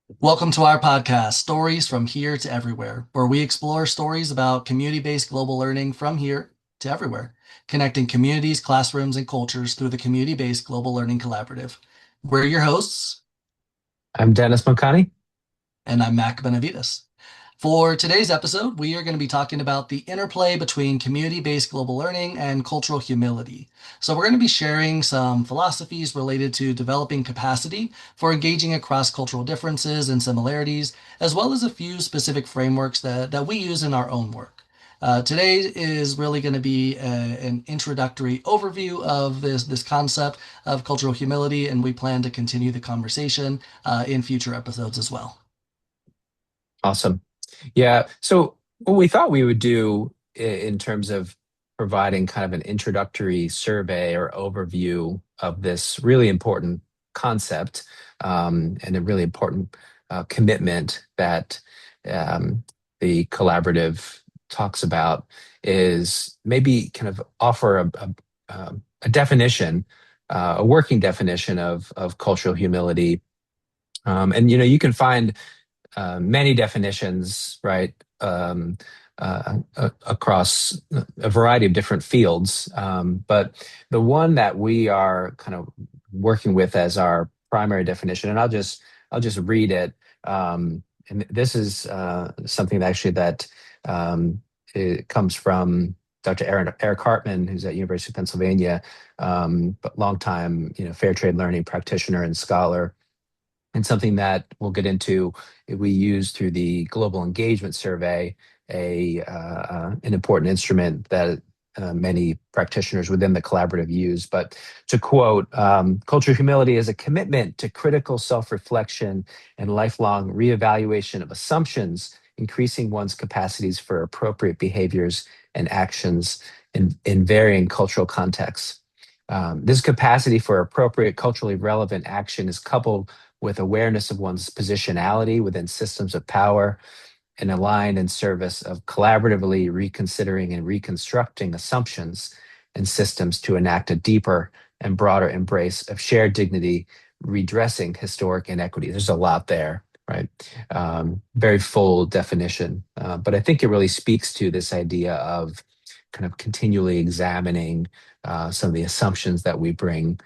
Welcome to our podcast, Stories from Here to Everywhere, where we explore stories about community-based global learning from here to everywhere, connecting communities, classrooms, and cultures through the Community-Based Global Learning Collaborative. We're your hosts, I'm Dennis Moncani. and I'm Mac Benavides. For today's episode, we are going to be talking about the interplay between community-based global learning and cultural humility. So we're going to be sharing some philosophies related to developing capacity for engaging across cultural differences and similarities, as well as a few specific frameworks that we use in our own work. Today is really going to be an introductory overview of this concept of cultural humility, and we plan to continue the conversation in future episodes as well. Awesome. Yeah. So what we thought we would do in terms of providing kind of an introductory survey or overview of this really important concept, and a really important commitment that the collaborative talks about is maybe kind of offer a definition, a working definition of cultural humility. And you can find many definitions, right, across a variety of different fields. But the one that we are kind of working with as our primary definition, and I'll just read it. And this is something that actually that it comes from Dr. Eric Hartman, who's at University of Pennsylvania, but longtime, fair trade learning practitioner and scholar, and something that we'll get into. We use through the Global Engagement Survey, an important instrument that many practitioners within the collaborative use. But to quote, cultural humility is a commitment to critical self-reflection and lifelong reevaluation of assumptions, increasing one's capacities for appropriate behaviors and actions in varying cultural contexts. This capacity for appropriate culturally relevant action is coupled with awareness of one's positionality within systems of power and aligned in service of collaboratively reconsidering and reconstructing assumptions and systems to enact a deeper and broader embrace of shared dignity, redressing historic inequity. There's a lot there, right? Very full definition. But I think it really speaks to this idea of kind of continually examining some of the assumptions that we bring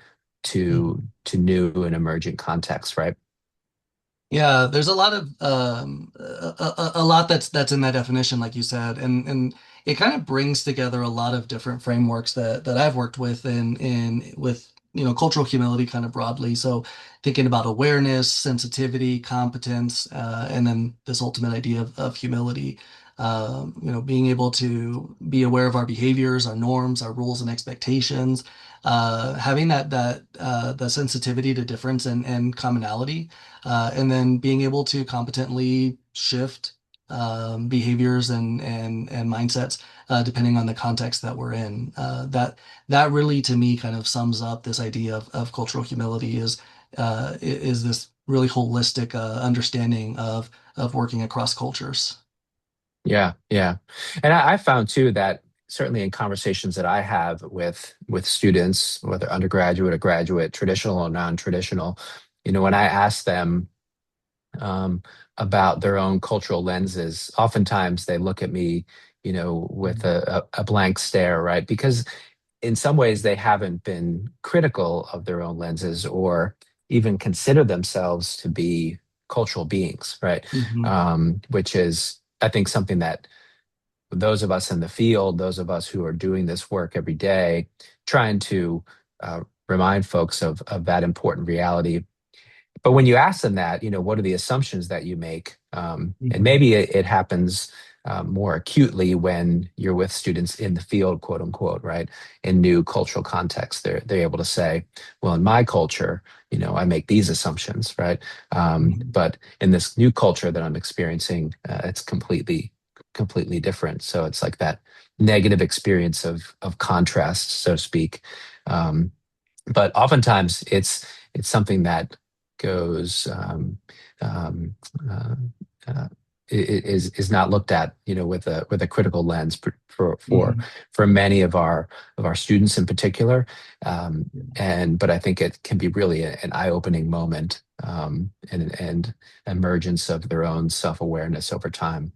to new and emerging contexts, right? Yeah, there's a lot of a lot that's in that definition, like you said, and it kind of brings together a lot of different frameworks that I've worked with in with cultural humility kind of broadly. So thinking about awareness, sensitivity, competence, and then this ultimate idea of humility. Being able to be aware of our behaviors, our norms, our rules and expectations, having that the sensitivity to difference and commonality, and then being able to competently shift behaviors and mindsets depending on the context that we're in. That really, to me, kind of sums up this idea of cultural humility is this really holistic understanding of working across cultures. Yeah, yeah. And I found too that certainly in conversations that I have with students, whether undergraduate or graduate, traditional or non-traditional, when I ask them um, about their own cultural lenses, oftentimes they look at me, with a blank stare, right? Because in some ways they haven't been critical of their own lenses or even consider themselves to be cultural beings, right? Hmm. Which is, I think, something that those of us in the field, those of us who are doing this work every day, trying to remind folks of that important reality. But when you ask them that, what are the assumptions that you make? And Hmm. maybe it happens more acutely when you're with students in the field, quote unquote, right? In new cultural contexts, they're able to say, well, in my culture, I make these assumptions, right? But in this new culture that I'm experiencing, it's completely different. So it's like that negative experience of contrast, so to speak. Um, but oftentimes it's something that goes um, uh, uh, is not looked at, with a critical lens for for Mhm. for many of our students in particular. But I think it can be really an eye-opening moment, and emergence of their own self-awareness over time.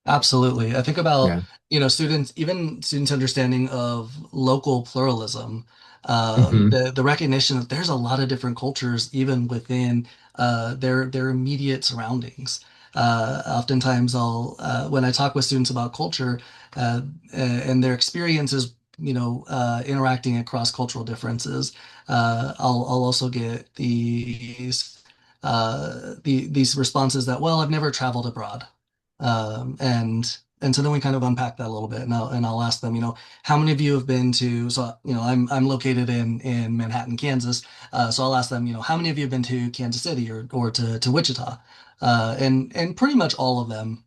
Absolutely. I think about, Yeah. students, even students' understanding of local pluralism, Hmm. the recognition that there's a lot of different cultures even within their immediate surroundings. Oftentimes, when I talk with students about culture and their experiences, interacting across cultural differences, I'll also get these responses that, well, I've never traveled abroad. And so then we kind of unpack that a little bit, and I'll ask them, how many of you have been to? So I'm located in Manhattan, Kansas. So I'll ask them, how many of you have been to Kansas City or to Wichita? And pretty much all of them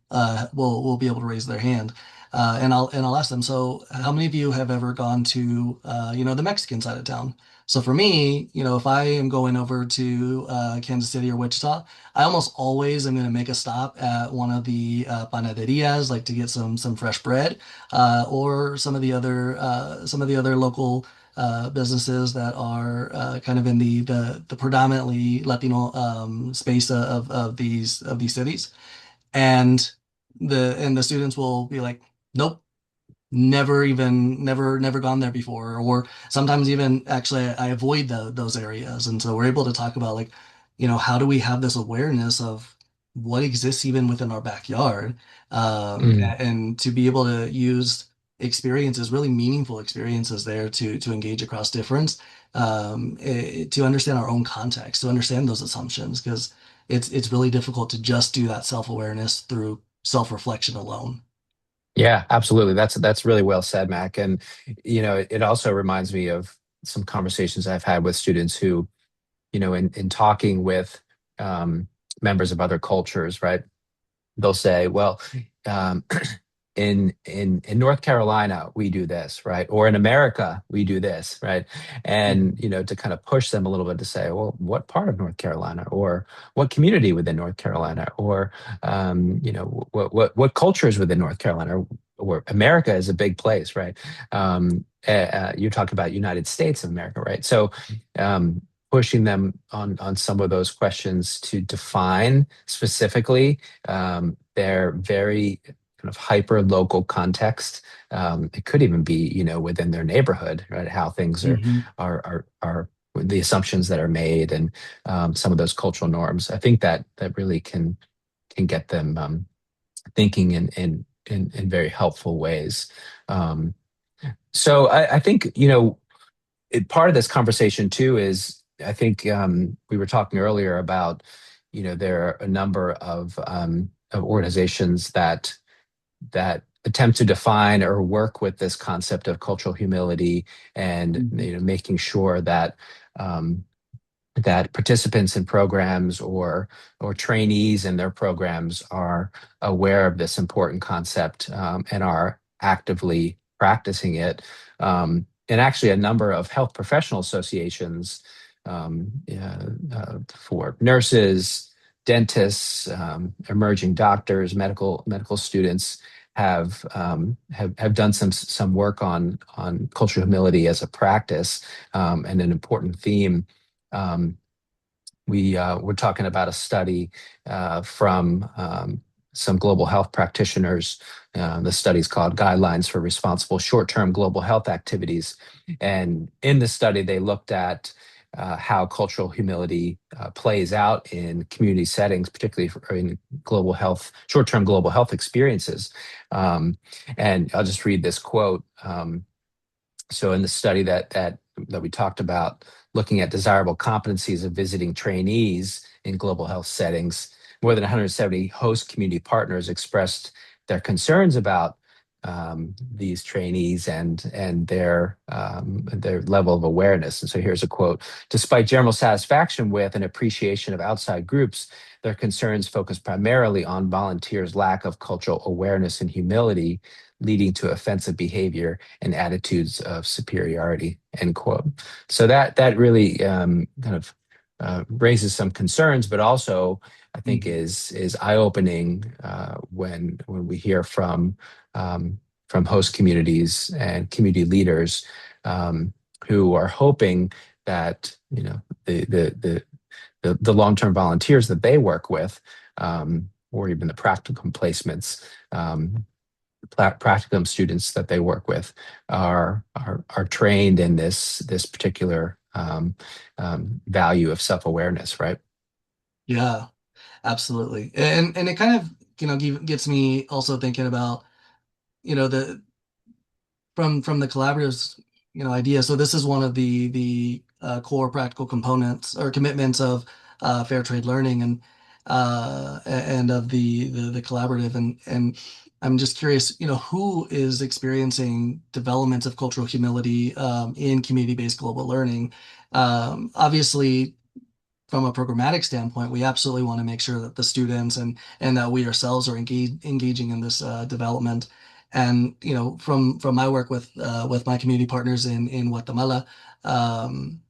will be able to raise their hand. And I'll ask them, so how many of you have ever gone to the Mexican side of town? So for me, if I am going over to Kansas City or Wichita, I almost always am going to make a stop at one of the panaderias, like to get some fresh bread, or some of the other local businesses that are kind of in the predominantly Latino space of these cities, and the students will be like, nope. Never gone there before, or sometimes even actually I avoid those areas. And so we're able to talk about, like, how do we have this awareness of what exists even within our backyard, Mm. and to be able to use experiences, really meaningful experiences there to engage across difference, to understand our own context, to understand those assumptions, because it's really difficult to just do that self-awareness through self-reflection alone. Yeah, absolutely. That's really well said, Mac. And it also reminds me of some conversations I've had with students who, in talking with um, members of other cultures, right? They'll say, well, um, in North Carolina we do this, right? Or in America we do this, right? And Mhm. to kind of push them a little bit to say, well, what part of North Carolina, or what community within North Carolina, or what cultures within North Carolina, or America is a big place, right? You talk about United States of America, right? So pushing them on some of those questions to define specifically their very kind of hyper local context. It could even be, within their neighborhood, right? How things Mhm. are the assumptions that are made, and some of those cultural norms. I think that really can get them thinking in very helpful ways. Um, so I think, part of this conversation too is, I think, we were talking earlier about, there are a number of organizations that attempt to define or work with this concept of cultural humility, and Mhm. making sure um, that participants in programs, or trainees in their programs, are aware of this important concept, and are actively practicing it. And actually, a number of health professional associations, yeah, for nurses, dentists, emerging doctors, medical students, have done some work on cultural humility as a practice, and an important theme. um, we're talking about a study from some global health practitioners. The study is called Guidelines for Responsible Short-Term Global Health Activities. And in the study, they looked at how cultural humility plays out in community settings, particularly in global health, short-term global health experiences. Um, and I'll just read this quote. So in the study that we talked about, looking at desirable competencies of visiting trainees in global health settings, more than 170 host community partners expressed their concerns about these trainees and their level of awareness. And so here's a quote: "Despite general satisfaction with and appreciation of outside groups, their concerns focus primarily on volunteers' lack of cultural awareness and humility, leading to offensive behavior and attitudes of superiority," end quote. So that really kind of raises some concerns, but also I think Mhm. is eye-opening when we hear from host communities and community leaders who are hoping that the long-term volunteers that they work with, or even the practicum placements, practicum students that they work with, are trained in this particular value of self-awareness, right? Yeah, absolutely. And it kind of, gets me also thinking about, the from the collaboratives, idea. So this is one of the core practical components or commitments of fair trade learning and of the collaborative. And I'm just curious, who is experiencing development of cultural humility in community-based global learning? Obviously, from a programmatic standpoint, we absolutely want to make sure that the students and that we ourselves are engaging in this development. And from my work with my community partners in Guatemala, um,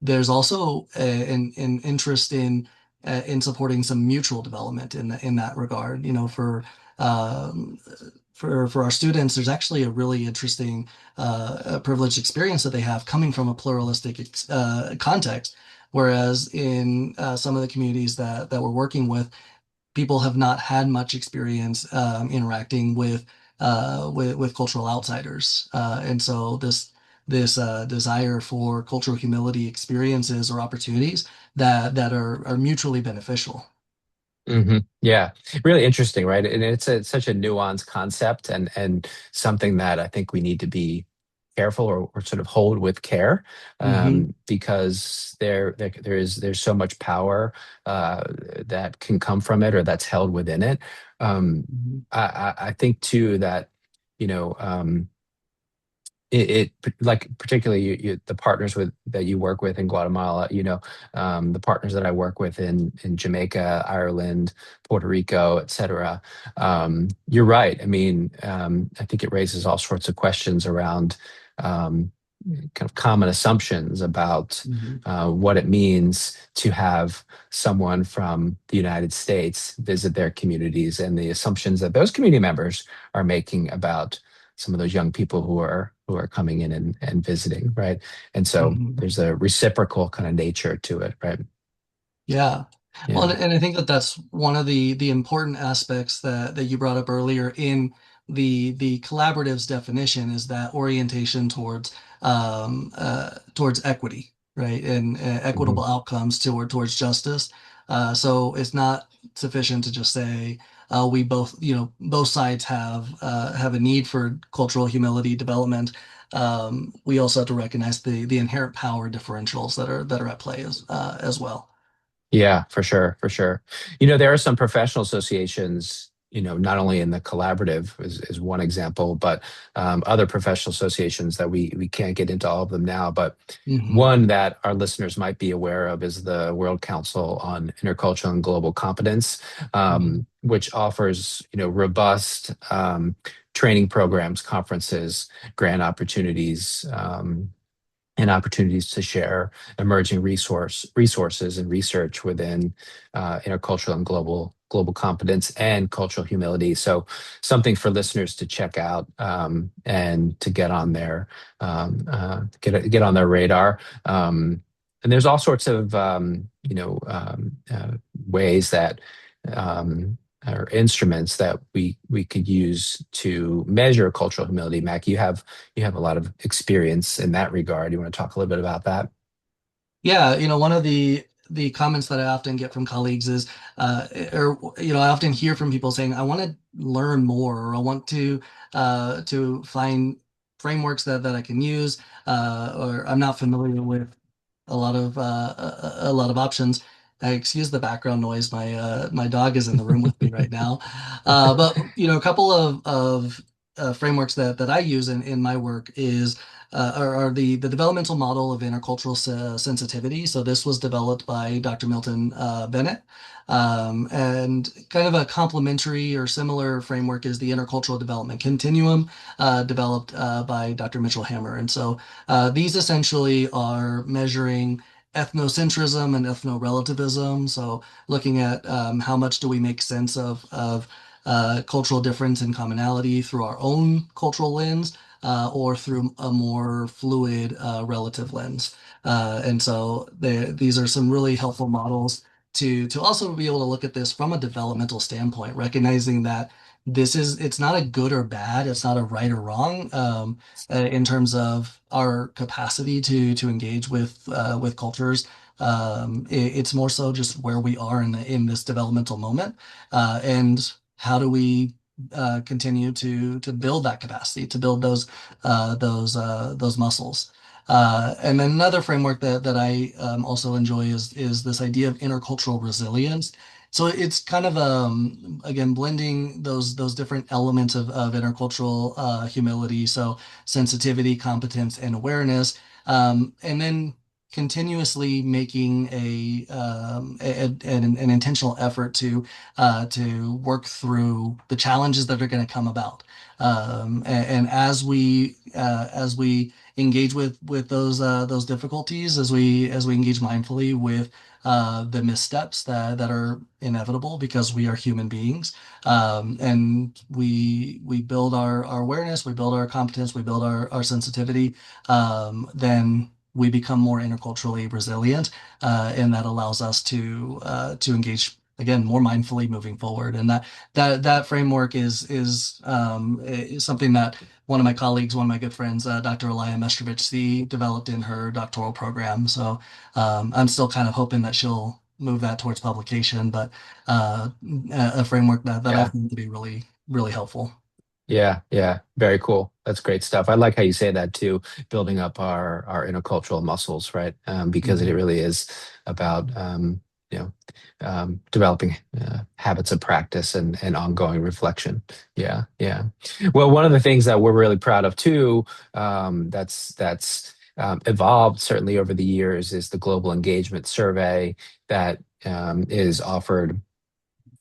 there's also an interest in supporting some mutual development in that regard. Um, for our students, there's actually a really interesting privileged experience that they have coming from a pluralistic context. Whereas in some of the communities that we're working with, people have not had much experience interacting with cultural outsiders, and so this desire for cultural humility experiences or opportunities that are mutually beneficial. Yeah, really interesting, right? And such a nuanced concept, and something that I think we need to be careful, or sort of hold with care, Hmm. because there's so much power uh, that can come from it, or that's held within it. Um, Hmm. I think too that you know. Like particularly the partners that you work with in Guatemala, the partners that I work with in Jamaica, Ireland, Puerto Rico, et cetera. You're right. I mean, I think it raises all sorts of questions around um, kind of common assumptions about Hmm. what it means to have someone from the United States visit their communities, and the assumptions that those community members are making about some of those young people who are coming in and visiting, right? And so Hmm. there's a reciprocal kind of nature to it, right? Yeah. Well, Yeah. and I think that that's one of the important aspects that you brought up earlier in the collaborative's definition is that orientation towards equity, right? And Mhm. equitable outcomes towards justice. So it's not sufficient to just say we both, both sides have a need for cultural humility development. We also have to recognize the inherent power differentials that are at play as well. Yeah, for sure, for sure. There are some professional associations, not only in the collaborative is one example, but other professional associations that we can't get into all of them now. But Hmm. one that our listeners might be aware of is the World Council on Intercultural and Global Competence, Hmm. which offers, robust training programs, conferences, grant opportunities. And opportunities to share emerging resources and research within intercultural and global competence and cultural humility. So something for listeners to check out, and to get on their get on their radar. And there's all sorts of ways that um, or instruments that we could use to measure cultural humility. Mac, you have a lot of experience in that regard. You want to talk a little bit about that? Yeah, one of the comments that I often get from colleagues is, or I often hear from people saying, "I want to learn more," or "I want to find frameworks that I can use," or "I'm not familiar with a lot of options." Excuse the background noise. My dog is in the room with me right now. But a couple of frameworks that I use in my work are the developmental model of intercultural sensitivity. So this was developed by Dr. Milton Bennett. And kind of a complementary or similar framework is the intercultural development continuum developed by Dr. Mitchell Hammer. And so these essentially are measuring ethnocentrism and ethno-relativism. So looking at how much do we make sense of cultural difference and commonality through our own cultural lens, or through a more fluid relative lens. And so these are some really helpful models to also be able to look at this from a developmental standpoint, recognizing that it's not a good or bad, it's not a right or wrong. In terms of our capacity to engage with cultures. It's more so just where we are in this developmental moment, and how do we continue to build that capacity, to build those muscles. And then another framework that I also enjoy is this idea of intercultural resilience. So it's kind of again blending those different elements of intercultural humility. So sensitivity, competence, and awareness, and then continuously making an intentional effort to work through the challenges that are going to come about. And as we engage with those difficulties, as we engage mindfully with the missteps that are inevitable because we are human beings, and we build our awareness, we build our competence, we build our sensitivity, then we become more interculturally resilient, and that allows us to engage again more mindfully moving forward. And that framework is something that one of my colleagues, one of my good friends, Dr. Elia Mestrovich, developed in her doctoral program. So I'm still kind of hoping that she'll move that towards publication, but a framework that I Yeah. found to be really, really helpful. Yeah, yeah, very cool. That's great stuff. I like how you say that too, building up our intercultural muscles, right? Because it Mhm. really is about you know developing habits of practice and ongoing reflection. Yeah, yeah. Well, one of the things that we're really proud of too, that's evolved certainly over the years, is the Global Engagement Survey that is offered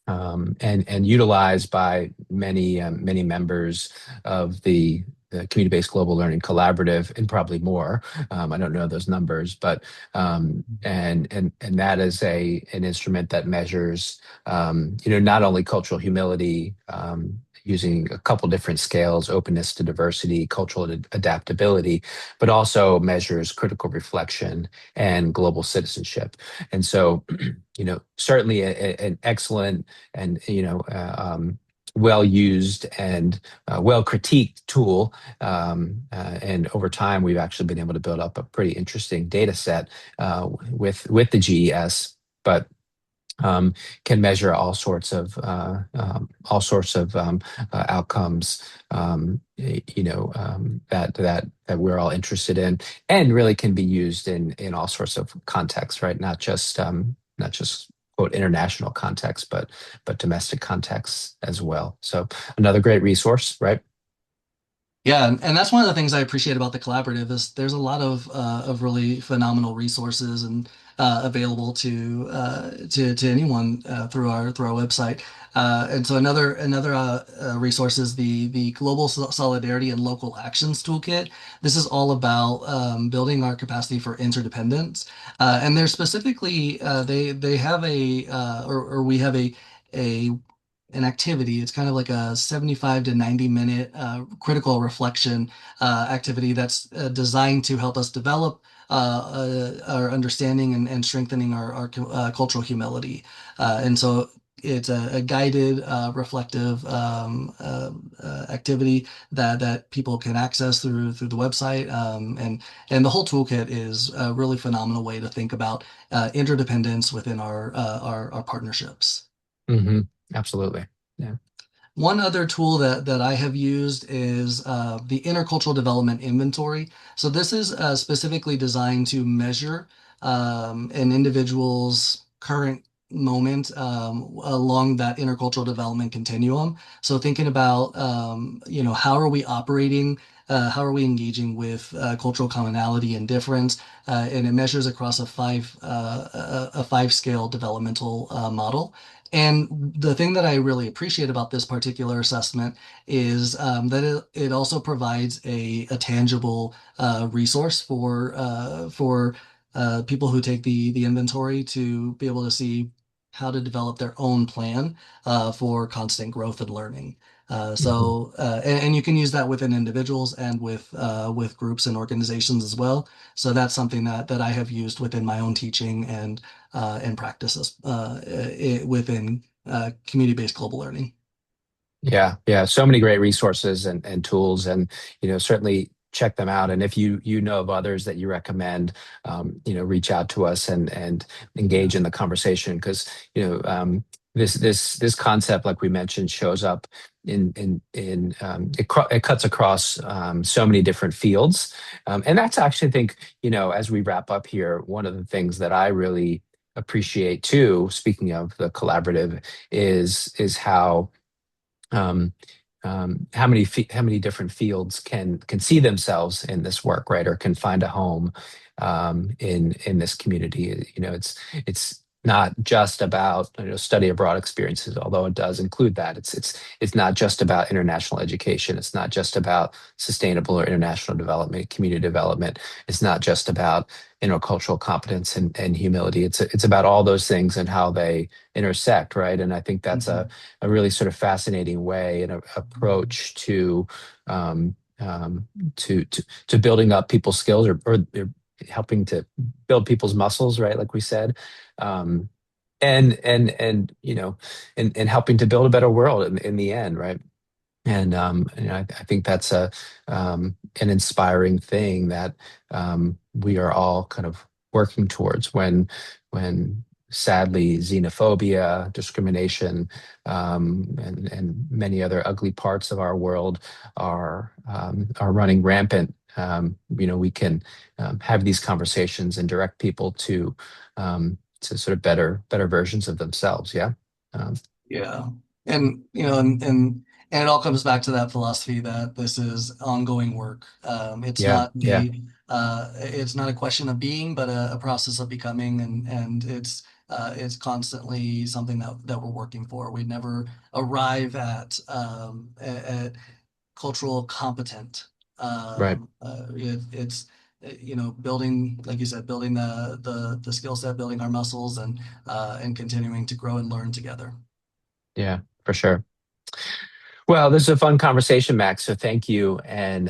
and utilized by many members of the Community-Based Global Learning Collaborative, and probably more. I don't know those numbers, but and that is an instrument that measures not only cultural humility, using a couple different scales: openness to diversity, cultural adaptability, but also measures critical reflection and global citizenship. And so, certainly an excellent and well used and well critiqued tool. And over time, we've actually been able to build up a pretty interesting data set with the GES. But can measure all sorts of outcomes, that we're all interested in, and really can be used in all sorts of contexts, right? Not just quote international context, but domestic contexts as well. So another great resource, right? Yeah, and that's one of the things I appreciate about the collaborative is there's a lot of really phenomenal resources and available to anyone through our website. And so another resource is the Global Solidarity and Local Actions Toolkit. This is all about building our capacity for interdependence. And they're specifically they have or we have a an activity. It's kind of like a 75 to 90 minute critical reflection activity that's designed to help us develop our understanding and strengthening our cultural humility. And so it's a guided, reflective activity that people can access through the website. And the whole toolkit is a really phenomenal way to think about interdependence within our partnerships. Hmm. Absolutely. Yeah. One other tool that I have used is the Intercultural Development Inventory. So this is specifically designed to measure an individual's current moment along that intercultural development continuum. So thinking about how are we operating, how are we engaging with cultural commonality and difference, and it measures across a five scale developmental model. And the thing that I really appreciate about this particular assessment is that it also provides a tangible resource for people who take the inventory to be able to see how to develop their own plan for constant growth and learning. Mhm. And you can use that within individuals and with groups and organizations as well. So that's something that I have used within my own teaching and practices within community-based global learning. Yeah, yeah. So many great resources and tools, and certainly check them out. And if you know of others that you recommend, reach out to us and Yeah. engage in the conversation because this concept, like we mentioned, shows up it cuts across so many different fields, and that's actually, I think, as we wrap up here, one of the things that I really appreciate too. Speaking of the collaborative, is um, how many different fields can see themselves in this work, right, or can find a home in this community. It's not just about study abroad experiences, although it does include that. It's not just about international education. It's not just about sustainable or international development, community development. It's not just about intercultural competence and humility. It's about all those things and how they intersect, right? And I think that's Mhm. a really sort of fascinating way and approach um, um, to building up people's skills or helping to build people's muscles, right? Like we said, um, and and helping to build a better world in the end, right? And I think that's an inspiring thing that we are all kind of working towards when sadly xenophobia, discrimination, and many other ugly parts of our world are running rampant. We can have these conversations and direct people to sort of better versions of themselves. Yeah. Um, Yeah. And and it all comes back to that philosophy that this is ongoing work. yeah. Yeah. It's not a question of being, but a process of becoming, and it's constantly something that we're working for. We never arrive at cultural competent. Right. It's building, like you said, building the skill set, building our muscles, and continuing to grow and learn together. Yeah, for sure. Well, this is a fun conversation, Max. So thank you, and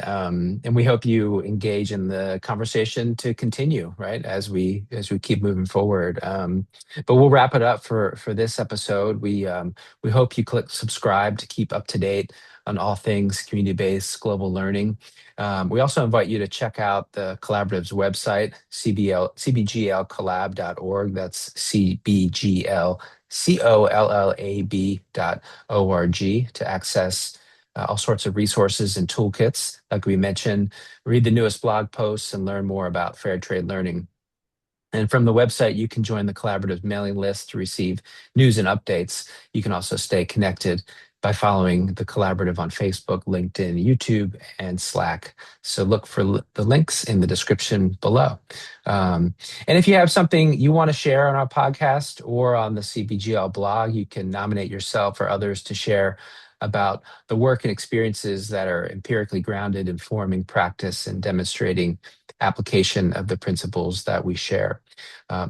we hope you engage in the conversation to continue, right, as we keep moving forward. But we'll wrap it up for this episode. We hope you click subscribe to keep up to date on all things community-based global learning. We also invite you to check out the collaborative's website, cbglcollab.org. That's cbglcollab.org to access all sorts of resources and toolkits. Like we mentioned, read the newest blog posts and learn more about fair trade learning. And from the website, you can join the collaborative mailing list to receive news and updates. You can also stay connected by following the collaborative on Facebook, LinkedIn, YouTube, and Slack. So look for the links in the description below. And if you have something you want to share on our podcast or on the CBGL blog, you can nominate yourself or others to share about the work and experiences that are empirically grounded, informing practice and demonstrating application of the principles that we share.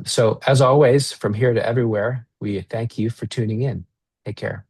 So, as always, from here to everywhere, we thank you for tuning in. Take care.